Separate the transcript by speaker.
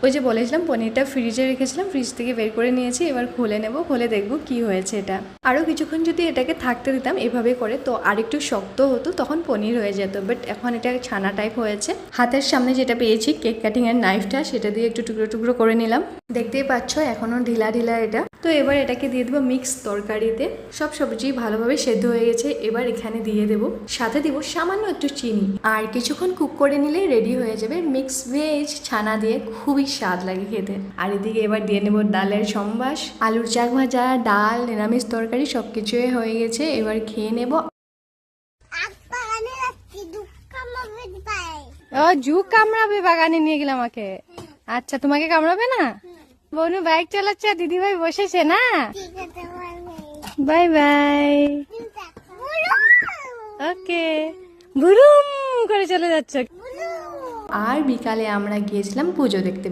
Speaker 1: ওই যে বলেছিলাম পনিরটা ফ্রিজে রেখেছিলাম, ফ্রিজ থেকে বের করে নিয়েছি, এবার খুলে নেব, খুলে দেখব কি হয়েছে এটা। আরও কিছুক্ষণ যদি এটাকে থাকতে দিতাম এভাবে করে তো আরেকটু শক্ত হতো, তখন পনির হয়ে যেত, বাট এখন এটা ছানা টাইপ হয়েছে। হাতের সামনে যেটা পেয়েছি কেক কাটিং এর নাইফটা, সেটা দিয়ে একটু টুকরো টুকরো করে নিলাম। দেখতেই পাচ্ছ এখনো ঢিলা ঢিলা এটা। তো এবার এটাকে দিয়ে দেবো মিক্স তরকারিতে। সব সবজি ভালোভাবে সেদ্ধ হয়ে গেছে, এবার এখানে দিয়ে দেবো, সাথে দিব সামান্য একটু চিনি। আর কিছুক্ষণ কুক করে নিলেই রেডি হয়ে যাবে মিক্স ভেজ ছানা দিয়ে, খুবই স্বাদ লাগে খেতে। আর এদিকে এবার দিয়ে নেব ডালের সম্বাস, আলুর চাক ভাজা, ডাল, নিরামিষ তরকারি সবকিছুই হয়ে গেছে, এবার খেয়ে নেব। ও ঝুঁক কামড়াবে, বাগানে নিয়ে গেলাম আমাকে। আচ্ছা তোমাকে কামড়াবে না? বনু বাইক চালাচ্ছে, দিদি ভাই বসেছে না। Bye bye. ওকে, ভুরুম করে চলে যাচ্ছে। আর বিকালে আমরা গিয়েছিলাম পুজো দেখতে।